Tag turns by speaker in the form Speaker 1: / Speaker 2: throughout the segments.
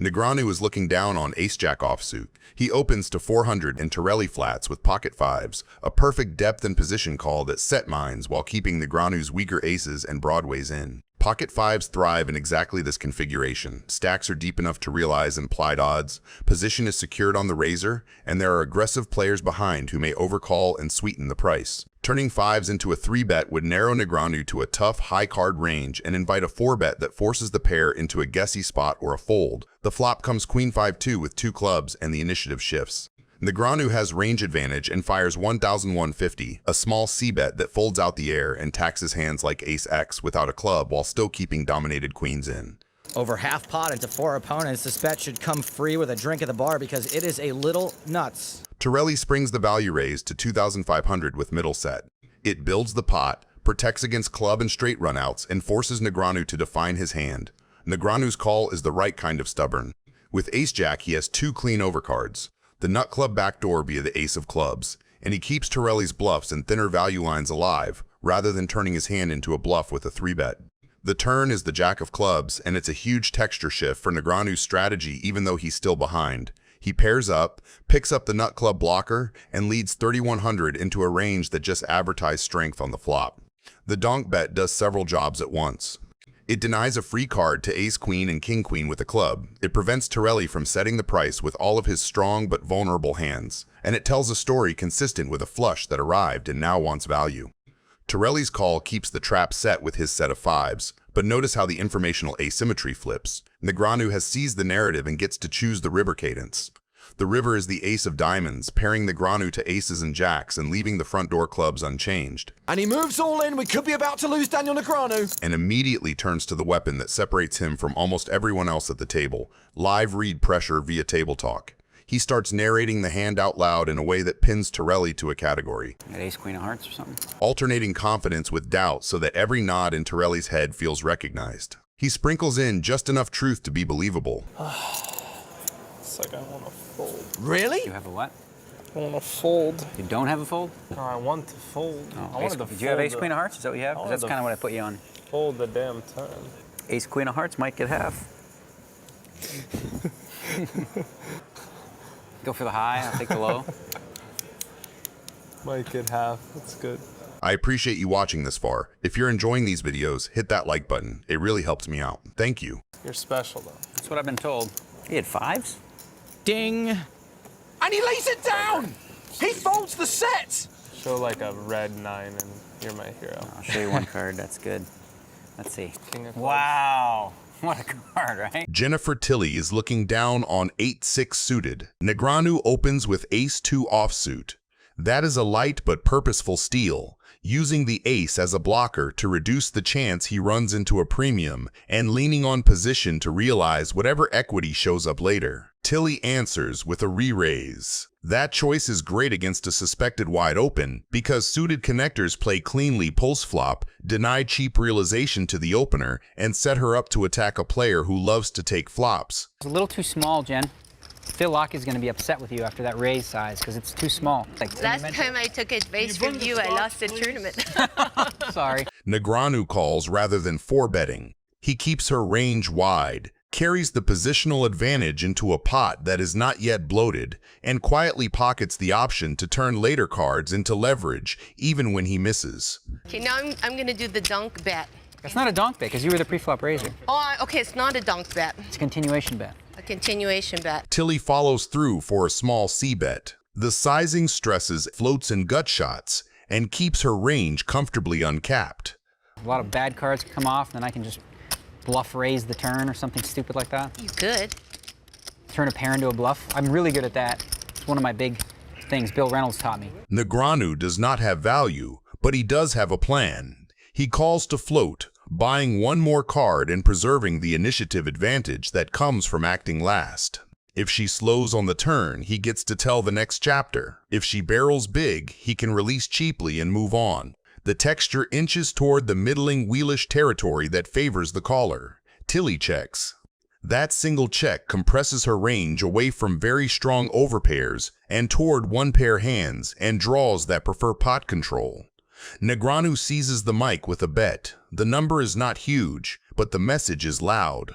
Speaker 1: Negreanu is looking down on ace-jack offsuit. He opens to 400 and Torelli flats with pocket fives, a perfect depth and position call that set mines while keeping Negreanu's weaker aces and broadways in. Pocket fives thrive in exactly this configuration. Stacks are deep enough to realize implied odds, position is secured on the razor, and there are aggressive players behind who may overcall and sweeten the price. Turning fives into a 3-bet would narrow Negreanu to a tough, high-card range and invite a 4-bet that forces the pair into a guessy spot or a fold. The flop comes queen 5-2 with 2 clubs and the initiative shifts. Negreanu has range advantage and fires 1,150, a small c-bet that folds out the air and taxes hands like ace-x without a club while still keeping dominated queens in.
Speaker 2: Over half pot into 4 opponents, this bet should come free with a drink at the bar because it is a little nuts.
Speaker 1: Torelli springs the value raise to 2,500 with middle set. It builds the pot, protects against club and straight runouts, and forces Negreanu to define his hand. Negreanu's call is the right kind of stubborn. With ace-jack, he has 2 clean overcards. The nut club backdoor via the ace of clubs, and he keeps Torelli's bluffs and thinner value lines alive, rather than turning his hand into a bluff with a 3-bet. The turn is the jack of clubs, and it's a huge texture shift for Negreanu's strategy even though he's still behind. He pairs up, picks up the nut club blocker, and leads 3,100 into a range that just advertised strength on the flop. The donk bet does several jobs at once. It denies a free card to ace-queen and king-queen with a club. It prevents Torelli from setting the price with all of his strong but vulnerable hands. And it tells a story consistent with a flush that arrived and now wants value. Torelli's call keeps the trap set with his set of fives, but notice how the informational asymmetry flips. Negreanu has seized the narrative and gets to choose the river cadence. The river is the ace of diamonds, pairing Negreanu to aces and jacks and leaving the front door clubs unchanged.
Speaker 3: And he moves all in. We could be about to lose Daniel Negreanu.
Speaker 1: And immediately turns to the weapon that separates him from almost everyone else at the table, live read pressure via table talk. He starts narrating the hand out loud in a way that pins Torelli to a category.
Speaker 4: Got ace, queen of hearts or something?
Speaker 1: Alternating confidence with doubt so that every nod in Torelli's head feels recognized. He sprinkles in just enough truth to be believable.
Speaker 5: It's like I want to fold.
Speaker 3: Really?
Speaker 4: You have a what?
Speaker 5: I want to fold.
Speaker 4: You don't have a fold?
Speaker 5: No, I want to fold.
Speaker 4: Oh,
Speaker 5: I wanted to
Speaker 4: do you have ace, queen of hearts? Is that what you have? 'Cause that's
Speaker 5: wanted
Speaker 4: kind
Speaker 5: to
Speaker 4: of what I put you on.
Speaker 5: Fold the damn turn.
Speaker 4: Ace, queen of hearts might get half. Go for the high, I'll take the low.
Speaker 5: Might get half. That's good.
Speaker 1: I appreciate you watching this far. If you're enjoying these videos, hit that like button. It really helps me out. Thank you.
Speaker 5: You're special, though.
Speaker 4: That's what I've been told. He had fives?
Speaker 2: Ding!
Speaker 3: And he lays it down! He folds the set!
Speaker 5: Show like a red 9 and you're my hero.
Speaker 4: I'll show you one card, that's good. Let's see.
Speaker 5: King of clubs.
Speaker 4: Wow! What a card, right?
Speaker 1: Jennifer Tilly is looking down on 8-6 suited. Negreanu opens with ace-2 offsuit. That is a light but purposeful steal, using the ace as a blocker to reduce the chance he runs into a premium and leaning on position to realize whatever equity shows up later. Tilly answers with a re-raise. That choice is great against a suspected wide open because suited connectors play cleanly post-flop, deny cheap realization to the opener, and set her up to attack a player who loves to take flops.
Speaker 4: It's a little too small, Jen. Phil Locke is going to be upset with you after that raise size because it's too small.
Speaker 6: Last time I took advice from you, I lost the tournament.
Speaker 4: Sorry.
Speaker 1: Negreanu calls rather than 4-betting. He keeps her range wide, carries the positional advantage into a pot that is not yet bloated, and quietly pockets the option to turn later cards into leverage, even when he misses.
Speaker 6: Okay, now I'm going to do the dunk bet.
Speaker 4: It's not a donk bet because you were the pre-flop raiser.
Speaker 6: Oh, okay, it's not a dunk bet.
Speaker 4: It's a continuation bet.
Speaker 6: A continuation bet.
Speaker 1: Tilly follows through for a small c-bet. The sizing stresses floats and gut shots, and keeps her range comfortably uncapped.
Speaker 4: A lot of bad cards can come off, and then I can just bluff raise the turn or something stupid like that.
Speaker 6: You could.
Speaker 4: Turn a pair into a bluff. I'm really good at that. It's one of my big things Bill Reynolds taught me.
Speaker 1: Negreanu does not have value, but he does have a plan. He calls to float, buying one more card and preserving the initiative advantage that comes from acting last. If she slows on the turn, he gets to tell the next chapter. If she barrels big, he can release cheaply and move on. The texture inches toward the middling wheelish territory that favors the caller. Tilly checks. That single check compresses her range away from very strong overpairs and toward one-pair hands and draws that prefer pot control. Negreanu seizes the mic with a bet. The number is not huge, but the message is loud.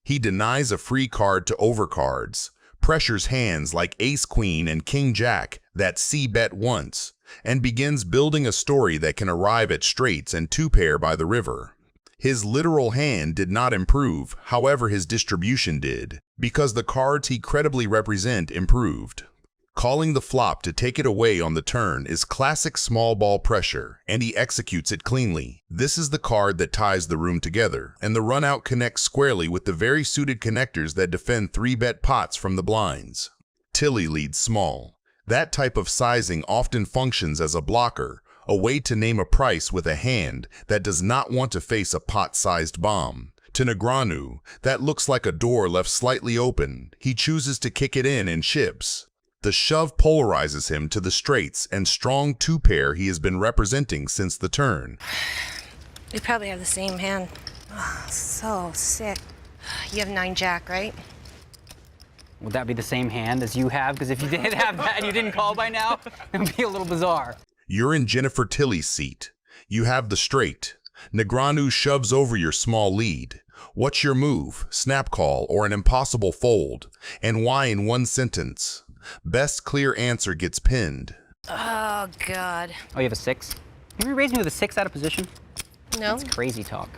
Speaker 1: He denies a free card to overcards, pressures hands like ace-queen and king-jack that c-bet once, and begins building a story that can arrive at straights and two-pair by the river. His literal hand did not improve, however his distribution did, because the cards he credibly represent improved. Calling the flop to take it away on the turn is classic small ball pressure, and he executes it cleanly. This is the card that ties the room together, and the run-out connects squarely with the very suited connectors that defend 3-bet pots from the blinds. Tilly leads small. That type of sizing often functions as a blocker, a way to name a price with a hand that does not want to face a pot-sized bomb. To Negreanu, that looks like a door left slightly open. He chooses to kick it in and chips. The shove polarizes him to the straights and strong two-pair he has been representing since the turn.
Speaker 6: We probably have the same hand. Oh, so sick. You have 9-jack, right?
Speaker 4: Would that be the same hand as you have? Because if you did have that and you didn't call by now, it would be a little bizarre.
Speaker 1: You're in Jennifer Tilly's seat. You have the straight. Negreanu shoves over your small lead. What's your move, snap call, or an impossible fold? And why in one sentence? Best clear answer gets pinned.
Speaker 6: Oh, God.
Speaker 4: Oh, you have a 6? Have you raised me with a 6 out of position?
Speaker 6: No?
Speaker 4: That's crazy talk.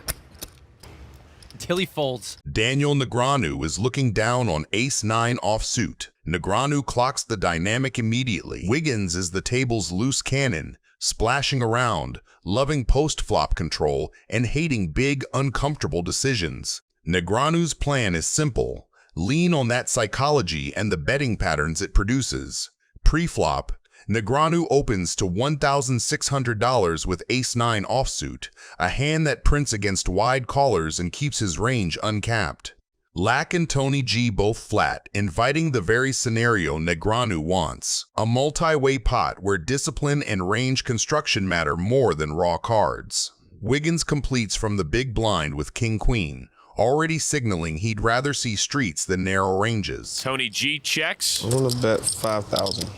Speaker 2: Tilly folds.
Speaker 1: Daniel Negreanu is looking down on ace-9 offsuit. Negreanu clocks the dynamic immediately. Wiggins is the table's loose cannon, splashing around, loving post-flop control, and hating big, uncomfortable decisions. Negreanu's plan is simple. Lean on that psychology and the betting patterns it produces. Pre-flop, Negreanu opens to $1,600 with ace-9 offsuit, a hand that prints against wide callers and keeps his range uncapped. Lack and Tony G both flat, inviting the very scenario Negreanu wants. A multi-way pot where discipline and range construction matter more than raw cards. Wiggins completes from the big blind with king-queen, already signaling he'd rather see streets than narrow ranges.
Speaker 7: Tony G checks.
Speaker 5: I'm gonna bet 5,000.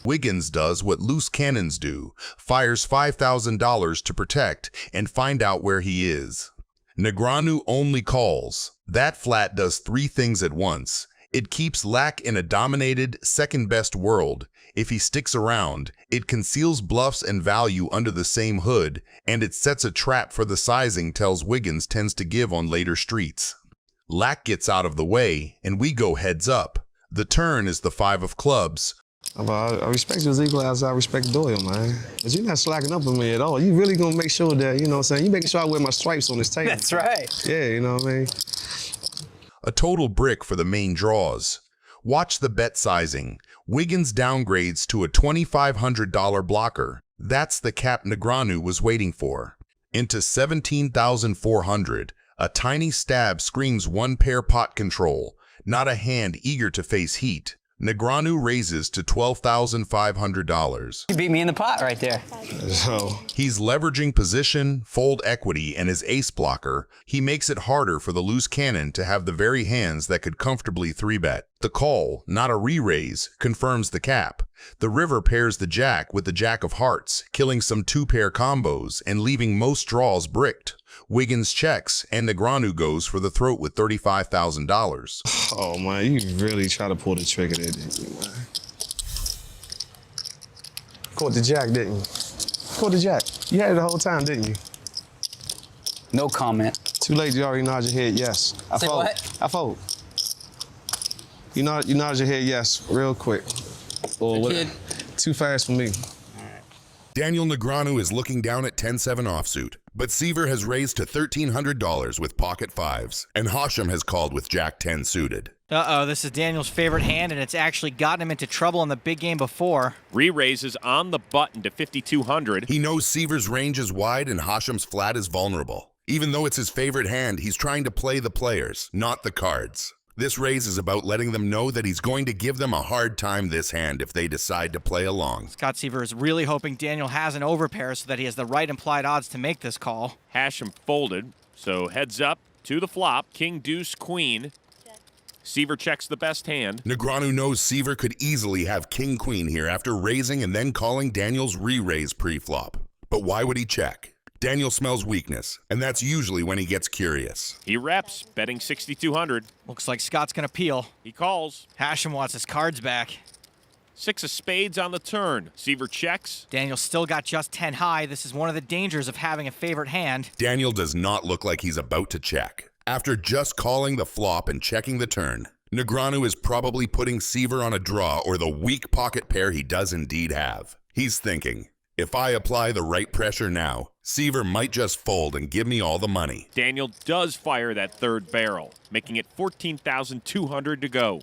Speaker 1: Wiggins does what loose cannons do, fires $5,000 to protect and find out where he is. Negreanu only calls. That flat does 3 things at once. It keeps Lack in a dominated, second-best world. If he sticks around, it conceals bluffs and value under the same hood, and it sets a trap for the sizing tells Wiggins tends to give on later streets. Lack gets out of the way, and we go heads up. The turn is the 5 of clubs.
Speaker 8: I respect you as equal as I respect Doyle, man. But you're not slacking up on me at all. You really gonna make sure that, you know what I'm saying, you making sure I wear my stripes on this table.
Speaker 4: That's right.
Speaker 8: Yeah, you know what I mean?
Speaker 1: A total brick for the main draws. Watch the bet sizing. Wiggins downgrades to a $2,500 blocker. That's the cap Negreanu was waiting for. Into $17,400. A tiny stab screams 1-pair pot control, not a hand eager to face heat. Negreanu raises to $12,500.
Speaker 4: You beat me in the pot right there.
Speaker 8: So,
Speaker 1: He's leveraging position, fold equity, and his ace blocker. He makes it harder for the loose cannon to have the very hands that could comfortably 3-bet. The call, not a re-raise, confirms the cap. The river pairs the jack with the jack of hearts, killing some 2-pair combos and leaving most draws bricked. Wiggins checks, and Negreanu goes for the throat with $35,000.
Speaker 8: oh man, you really try to pull the trigger there, didn't you, man? Caught the jack, didn't you? Caught the jack. You had it the whole time, didn't you?
Speaker 4: No comment.
Speaker 8: Too late, you already nodded your head yes. I
Speaker 4: Say
Speaker 8: fold.
Speaker 4: what?
Speaker 8: I fold. You nodded your head yes, real quick. Or what?
Speaker 4: Kid.
Speaker 8: Too fast for me.
Speaker 1: Daniel Negreanu is looking down at 10-7 offsuit, but Seaver has raised to $1,300 with pocket 5s, and Hashem has called with Jack 10 suited.
Speaker 2: Uh-oh, this is Daniel's favorite hand, and it's actually gotten him into trouble in the big game before.
Speaker 7: Re-raises on the button to 5,200.
Speaker 1: He knows Seaver's range is wide and Hashem's flat is vulnerable. Even though it's his favorite hand, he's trying to play the players, not the cards. This raise is about letting them know that he's going to give them a hard time this hand if they decide to play along.
Speaker 2: Scott Seaver is really hoping Daniel has an overpair so that he has the right implied odds to make this call.
Speaker 7: Hashem folded, so heads up to the flop. King, deuce, queen. Seaver checks the best hand.
Speaker 1: Negreanu knows Seaver could easily have king-queen here after raising and then calling Daniel's re-raise pre-flop. But why would he check? Daniel smells weakness, and that's usually when he gets curious.
Speaker 7: He reps, betting 6,200.
Speaker 2: Looks like Scott's gonna peel.
Speaker 7: He calls.
Speaker 2: Hashem wants his cards back.
Speaker 7: 6 of spades on the turn. Seaver checks.
Speaker 2: Daniel still got just 10 high. This is one of the dangers of having a favorite hand.
Speaker 1: Daniel does not look like he's about to check. After just calling the flop and checking the turn, Negreanu is probably putting Seaver on a draw or the weak pocket pair he does indeed have. He's thinking, if I apply the right pressure now, Seaver might just fold and give me all the money.
Speaker 7: Daniel does fire that third barrel, making it 14,200 to go.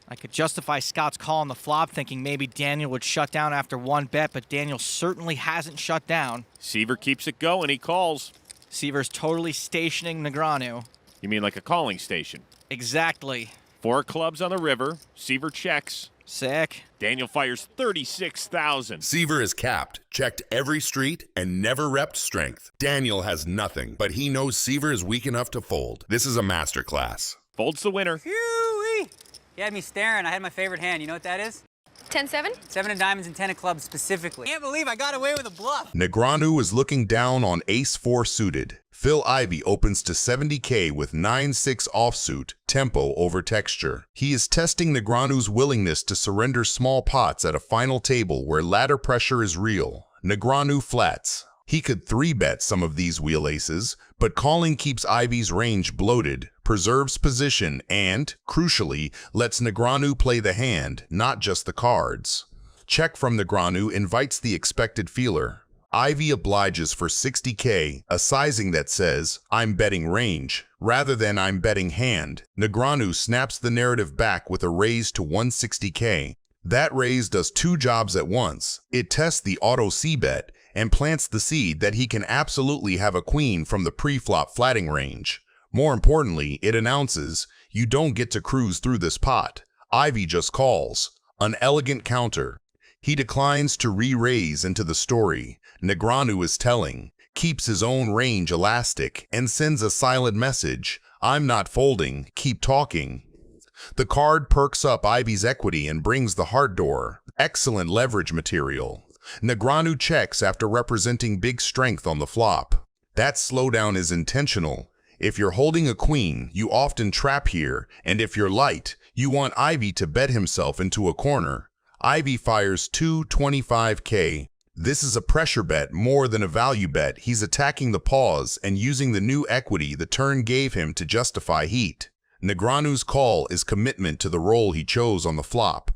Speaker 2: I could justify Scott's call on the flop thinking maybe Daniel would shut down after one bet, but Daniel certainly hasn't shut down.
Speaker 7: Seaver keeps it going. He calls.
Speaker 2: Seaver's totally stationing Negreanu.
Speaker 7: You mean like a calling station?
Speaker 2: Exactly.
Speaker 7: 4 clubs on the river. Seaver checks.
Speaker 2: Sick.
Speaker 7: Daniel fires 36,000.
Speaker 1: Seaver is capped, checked every street, and never repped strength. Daniel has nothing, but he knows Seaver is weak enough to fold. This is a masterclass.
Speaker 7: Folds the winner.
Speaker 4: Phew-wee. You had me staring. I had my favorite hand. You know what that is?
Speaker 6: 10-7?
Speaker 4: 7 of diamonds and 10 of clubs specifically. Can't believe I got away with a bluff.
Speaker 1: Negreanu is looking down on ace-4 suited. Phil Ivey opens to 70K with 9-6 offsuit, tempo over texture. He is testing Negreanu's willingness to surrender small pots at a final table where ladder pressure is real. Negreanu flats. He could 3-bet some of these wheel aces, but calling keeps Ivey's range bloated, preserves position, and, crucially, lets Negreanu play the hand, not just the cards. Check from Negreanu invites the expected feeler. Ivey obliges for 60K, a sizing that says, I'm betting range, rather than I'm betting hand. Negreanu snaps the narrative back with a raise to 160K. That raise does 2 jobs at once. It tests the auto C-bet and plants the seed that he can absolutely have a queen from the pre-flop flatting range. More importantly, it announces, you don't get to cruise through this pot. Ivey just calls. An elegant counter. He declines to re-raise into the story. Negreanu is telling, keeps his own range elastic, and sends a silent message, I'm not folding, keep talking. The card perks up Ivey's equity and brings the heart door. Excellent leverage material. Negreanu checks after representing big strength on the flop. That slowdown is intentional. If you're holding a queen, you often trap here, and if you're light, you want Ivey to bet himself into a corner. Ivey fires 225K. This is a pressure bet more than a value bet. He's attacking the pause and using the new equity the turn gave him to justify heat. Negreanu's call is commitment to the role he chose on the flop.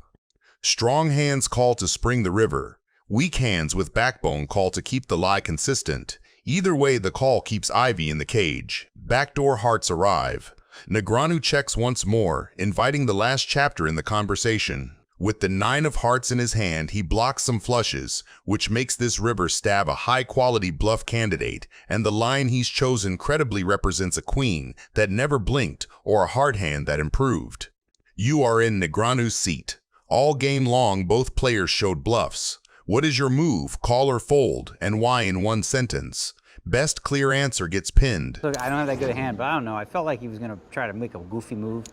Speaker 1: Strong hands call to spring the river. Weak hands with backbone call to keep the lie consistent. Either way, the call keeps Ivey in the cage. Backdoor hearts arrive. Negreanu checks once more, inviting the last chapter in the conversation. With the 9 of hearts in his hand, he blocks some flushes, which makes this river stab a high-quality bluff candidate, and the line he's chosen credibly represents a queen that never blinked or a hard hand that improved. You are in Negreanu's seat. All game long, both players showed bluffs. What is your move, call or fold, and why in one sentence? Best clear answer gets pinned.
Speaker 4: Look, I don't have that good a hand, but I don't know. I felt like he was going to try to make a goofy move,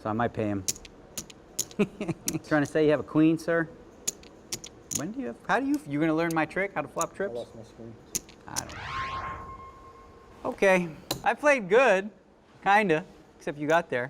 Speaker 4: so I might pay him. Trying to say you have a queen, sir? When do you have, how do you, you're going to learn my trick, how to flop trips? I lost my screen. I don't know. Okay, I played good, kinda, except you got there.